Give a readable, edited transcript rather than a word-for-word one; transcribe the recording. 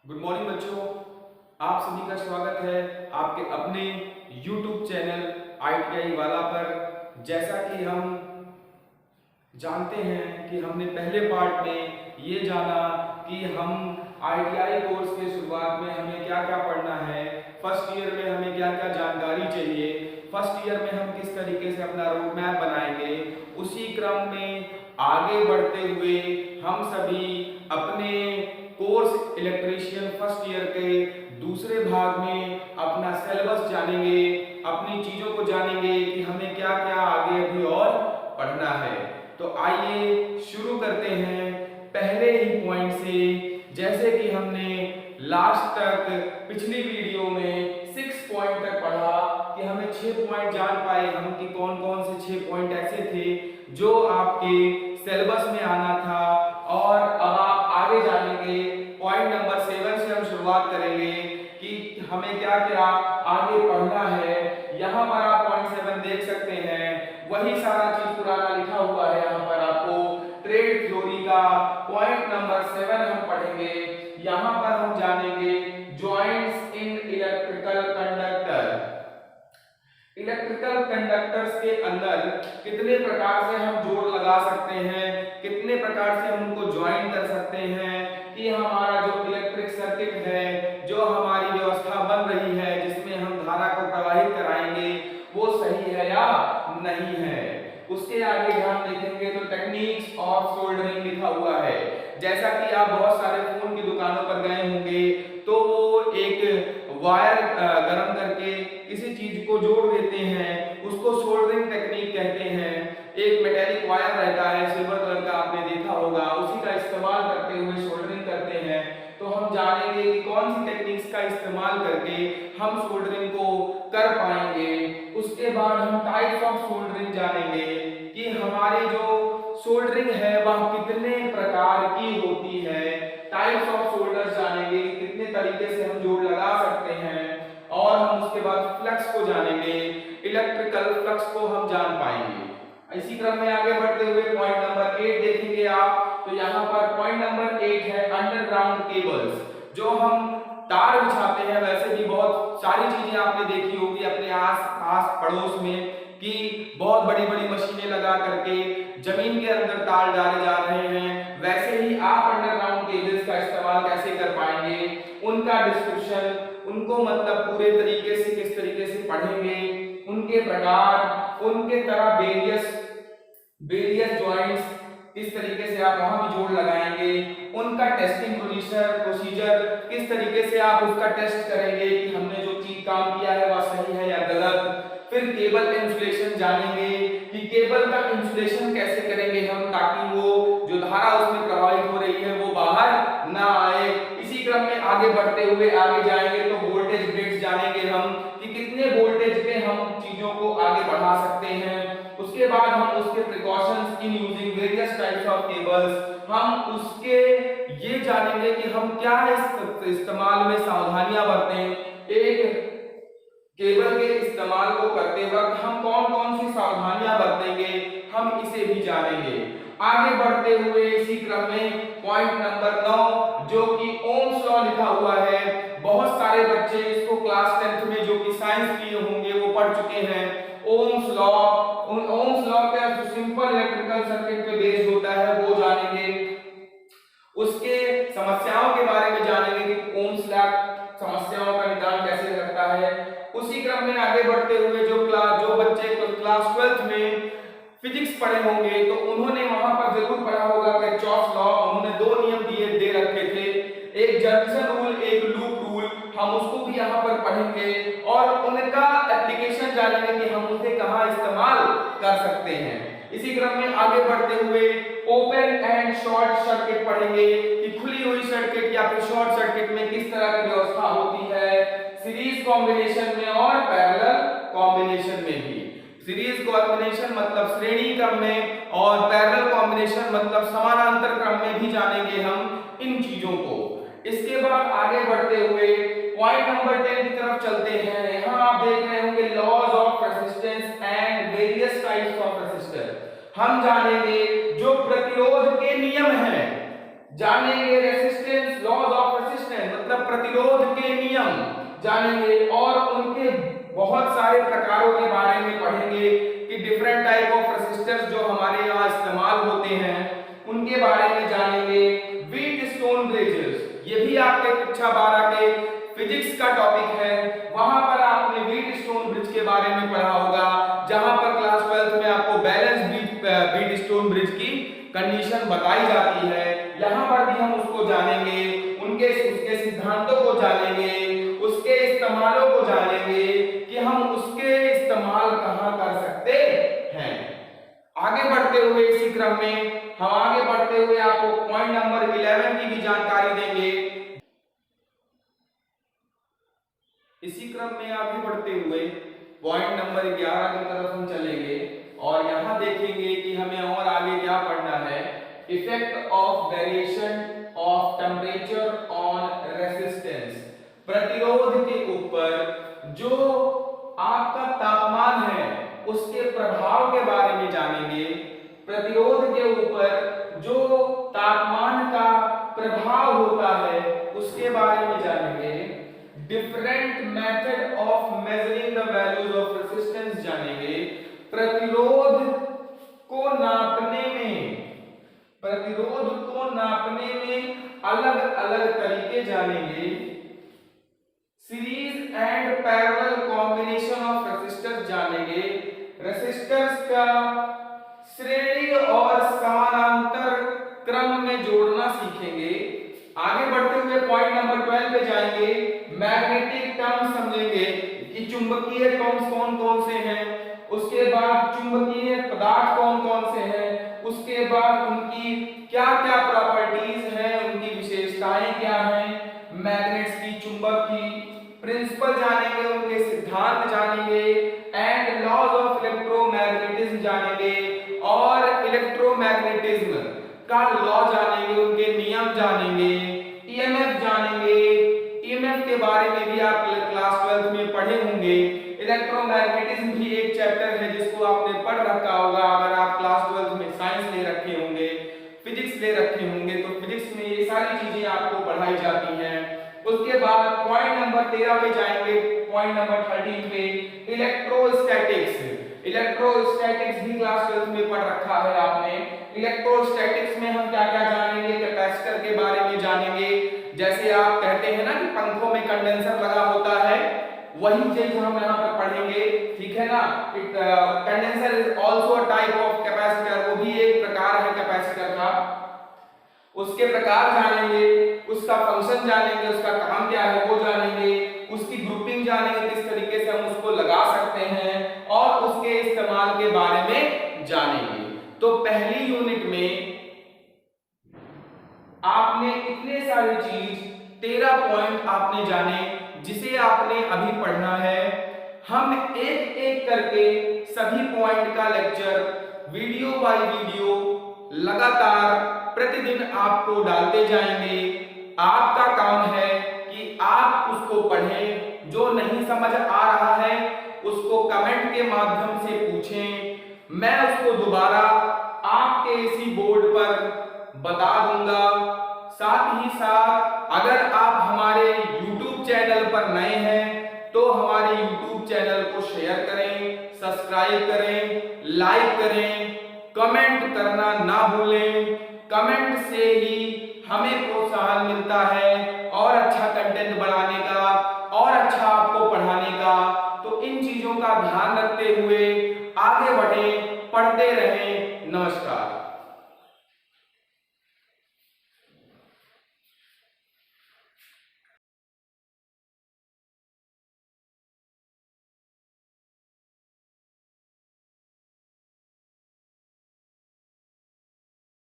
Good morning बच्चों, आप सभी का स्वागत है आपके अपने YouTube चैनल ITI वाला पर। जैसा कि हम जानते हैं कि हमने पहले पार्ट में ये जाना कि हम ITI कोर्स के शुरुआत में हमें क्या क्या पढ़ना है, फर्स्ट ईयर में हमें क्या क्या जानकारी चाहिए, फर्स्ट ईयर में हम किस तरीके से अपना रोड मैप बनाएंगे। उसी क्रम में आगे बढ़ते हुए हम सभी अपने कोर्स इलेक्ट्रीशियन फर्स्ट ईयर के दूसरे भाग में अपना सिलेबस जानेंगे, अपनी चीजों को जानेंगे कि हमें क्या क्या आगे अभी और पढ़ना है। तो आइए शुरू करते हैं पहले ही पॉइंट से। जैसे कि हमने लास्ट तक पिछली वीडियो में 6 पॉइंट तक पढ़ा कि हमें 6 पॉइंट जान पाए हम कि कौन कौन से 6 पॉइंट ऐसे थे जो आपके सिलेबस में आना था। और अब आप आगे जानेंगे पॉइंट नंबर 7 से हम शुरुआत करेंगे कि हमें क्या क्या आगे पढ़ना है। यहाँ पर आप पॉइंट 7 देख सकते हैं, वही सारा चीज पुराना लिखा हुआ है। यहाँ पर आपको ट्रेड थ्योरी का पॉइंट नंबर 7 हम पढ़ेंगे। यहाँ पर हम जानेंगे joints in electrical conductor. Electrical conductors के अंदर कितने प्रकार से हम जोड़ लगा सकते हैं, कितने प्रकार से हम उनको ज्वाइन कर सकते हैं कि हमारा जो इलेक्ट्रिक सर्किट है, जो हमारी व्यवस्था बन रही है जिसमें हम धारा को प्रवाहित कराएंगे, वो सही है या नहीं है। उसके आगे हम देखेंगे तो टेक्निक्स ऑफ सोल्डरिंग लिखा हुआ है। जैसा कि आप बहुत सारे फोन की दुकानों पर गए होंगे तो वो एक वायर गर्म करके किसी चीज को जोड़ देते हैं, उसको सोल्डरिंग टेक्निक कहते हैं। एक मेटेलिक वायर रहता है सिल्वर कलर का, आपने देखा होगा, उसी का इस्तेमाल करते हुए सोल्डरिंग करते हैं। तो हम जानेंगे कि कौन सी टेक्निक्स का इस्तेमाल करके हम सोल्डरिंग को कर पाएंगे। उसके बाद हम टाइप्स ऑफ सोल्डरिंग जानेंगे कि हमारी जो सोल्डरिंग है वह कितने प्रकार की होती है। टाइप्स ऑफ सोल्डर्स जानेंगे कि कितने तरीके से हम जोड़ लगा सकते हैं। और हम उसके बाद फ्लक्स को जानेंगे, इलेक्ट्रिकल फ्लक्स को हम जान पाएंगे। इसी क्रम में आगे बढ़ते हुए पॉइंट नंबर 8 देखेंगे आप। तो यहाँ पर पॉइंट नंबर 8 है अंडरग्राउंड केबल्स। जो हम तार बिछाते हैं, वैसे भी बहुत सारी चीजें आपने देखी होगी अपने आस पास पड़ोस में कि बहुत बड़ी बड़ी मशीनें लगा करके जमीन के अंदर तार डाले जा रहे हैं। वैसे ही आप अंडरग्राउंड केबल्स का इस्तेमाल कैसे कर पाएंगे, उनका डिस्क्रिप्शन, उनको मतलब पूरे तरीके से किस तरीके से पढ़ेंगे, उनके प्रकार, उनके तरह वेरियस जॉइंट्स किस तरीके से आप वहां भी जोड़ लगाएंगे, उनका टेस्टिंग प्रोसीजर किस तरीके से आप उसका टेस्ट करेंगे कि हमने जो चीज काम किया है वह सही है या गलत। फिर केबल इंसुलेशन जानेंगे कि केबल का इंसुलेशन कैसे करेंगे हम ताकि वो जो धारा उसमें प्रवाहित हो रही है वो बाहर ना आए। इसी क्रम में आगे बढ़ते हुए आगे जाएंगे तो वोल्टेज ग्रेड्स जानेंगे हम कि कितने वोल्टेज पे हम चीजों को आगे बढ़ा सकते हैं। उसके बाद हम उसके precautions in using various types of cables, हम उसके ये जानेंगे कि हम क्या इस्तेमाल में सावधानियां बरतें। एक केबल के इस्तेमाल को करते वक्त हम कौन कौन सी सावधानियां बरतेंगे, हम इसे भी जानेंगे। आगे बढ़ते हुए इसी क्रम में पॉइंट नंबर 9 जो कि ओम्स लॉ लिखा हुआ है। बहुत सारे बच्चे इसको क्लास 10th में जो कि साइंस लिए होंगे वो पढ़ चुके हैं। ओम्स लॉ का जो सिंपल इलेक्ट्रिकल सर्किट पे बेस्ड होता है वो जानेंगे। उसके समस्याओं के बारे में जानेंगे कि ओम्स लॉ समस्याओं का निदान कैसे करता है। उसी क्रम में आगे बढ़ते हुए जो बच्चे क्लास 12th में फिजिक्स पढ़े होंगे तो उन्होंने वहां पर जरूर पढ़ा होगा किरचॉफ लॉ। उन्होंने 2 नियम दे रखे थे, एक जंक्शन रूल, एक लूप रूल। हम उसको भी यहाँ पर पढ़ेंगे और उनका एप्लीकेशन जानेंगे कि हम उसे कहाँ इस्तेमाल कर सकते हैं। इसी क्रम में आगे बढ़ते हुए ओपन एंड शॉर्ट सर्किट पढ़ेंगे कि खुली हुई सर्किट या फिर शॉर्ट सर्किट में किस तरह की व्यवस्था होती है, सीरीज कॉम्बिनेशन में और पैरेलल कॉम्बिनेशन में भी। सीरीज कॉम्बिनेशन मतलब श्रेणी क्रम में और पैरेलल कॉम्बिनेशन मतलब समानांतर क्रम में भी जानेंगे हम इन चीजों को। इसके बाद आगे बढ़ते हुए पॉइंट नंबर 10 की तरफ चलते हैं। यहाँ आप देख रहे होंगे laws of resistance and various types of resistor. हम जानेंगे जो प्रतिरोध के नियम हैं, जानेंगे resistance, laws of resistance. Resistance मतलब प्रतिरोध के नियम जानेंगे और उनके बहुत सारे प्रकारों के बारे में पढ़ेंगे कि डिफरेंट टाइप ऑफ रेजिस्टर्स जो हमारे यहाँ इस्तेमाल होते हैं उनके बारे में जानेंगे। व्हीटस्टोन ब्रिजेस, ये भी आपके कक्षा 12 के फिजिक्स का टॉपिक है, वहां पर आपने व्हीटस्टोन ब्रिज के बारे में पढ़ा होगा, जहां पर क्लास 12 में आपको बैलेंस व्हीटस्टोन ब्रिज की कंडीशन बताई जाती है। यहाँ पर भी हम उसको जानेंगे, उसके सिद्धांतों को जानेंगे, उसके इस्तेमालों को जानेंगे कि हम उसके इस्तेमाल कहाँ कर सकते हैं। आगे बढ़ते हुए इसी क्रम में हम आगे बढ़ते हुए आपको पॉइंट नंबर 11 की भी जानकारी देंगे। इसी क्रम में आगे बढ़ते हुए पॉइंट नंबर 11 की तरफ हम चलेंगे और यहाँ देखेंगे कि हमें और आगे क्या पढ़ना है। Effect of variation of temperature on resistance, प्रतिरोध के ऊपर जो आपका तापमान है उसके प्रभाव के बारे में जानेंगे। प्रतिरोध के ऊपर जो तापमान का प्रभाव होता है उसके बारे में जानेंगे। Different method of measuring the values of resistance जानेंगे। प्रतिरोध को नापने में अलग अलग तरीके जानेंगे। Series and parallel combination of resistors जानेंगे। रेजिस्टर्स का श्रेणी और समानांतर क्रम में जोड़ना सीखेंगे। आगे बढ़ते हुए पॉइंट नंबर 12 पे जाएंगे। मैग्नेटिक टर्म्स समझेंगे कि चुंबकीय टर्म्स कौन कौन से हैं, उसके बाद चुंबकीय पदार्थ कौन कौन से हैं, उसके बाद उनकी क्या क्या प्रॉपर्टीज हैं, उनकी विशेषताएं क्या हैं, मैग्नेट्स की, चुंबक की प्रिंसिपल जानेंगे, उनके सिद्धांत जानेंगे एंड लॉज ऑफ इलेक्ट्रोमैग्नेटिज्म जानेंगे और इलेक्ट्रोमैग्नेटिज्म का लॉ जानेंगे, उनके नियम जानेंगे। ईएमएफ जानेंगे, ईएमएफ के बारे में भी आप क्लास 12 में पढ़े होंगे। इलेक्ट्रोमैग्नेटिज्म भी एक चैप्टर है जिसको आपने पढ़ रखा होगा अगर आप क्लास 12 में साइंस ले रखे होंगे, फिजिक्स ले रखे होंगे तो फिजिक्स में ये सारी चीजें आपको पढ़ाई जाती हैं। उसके बाद पॉइंट नंबर 13 पे जाएंगे, पॉइंट नंबर 13 पे इलेक्ट्रोस्टैटिक्स। इलेक्ट्रोस्टैटिक्स भी क्लास 12 में पढ़ रखा है आपने। इलेक्ट्रोस्टैटिक्स में हम क्या क्या जानेंगे, कैपेसिटर के बारे में जानेंगे। जैसे आप कहते हैं ना कि पंखों में कंडेंसर लगा होता है, वही चीज हम यहाँ पर पढ़ेंगे, ठीक है ना। Condenser is also a type of capacitor, वो भी एक प्रकार है कैपेसिटर का। उसके प्रकार जानेंगे, उसका फंक्शन जानेंगे, उसका काम क्या है वो जानेंगे, उसकी ग्रुपिंग जानेंगे, किस तरीके से हम उसको लगा सकते हैं और उसके इस्तेमाल के बारे में जानेंगे। तो पहली यूनिट में आपने इतने सारी चीज 13 पॉइंट आपने जाने जिसे आपने अभी पढ़ना है। हम एक एक करके सभी पॉइंट का लेक्चर वीडियो बाय वीडियो लगातार प्रतिदिन आपको डालते जाएंगे। आपका काम है कि आप उसको पढ़ें, जो नहीं समझ आ रहा है उसको कमेंट के माध्यम से पूछें, मैं उसको दोबारा आपके इसी बोर्ड पर बता दूंगा। साथ ही साथ अगर आप हमारे YouTube चैनल पर नए हैं तो हमारे YouTube चैनल को शेयर करें, सब्सक्राइब करें, लाइक करें, कमेंट करना ना भूलें। कमेंट से ही हमें प्रोत्साहन मिलता है और अच्छा कंटेंट बनाने का और अच्छा आपको पढ़ाने का। तो इन चीजों का ध्यान रखते हुए आगे बढ़ें, पढ़ते रहें। नमस्कार।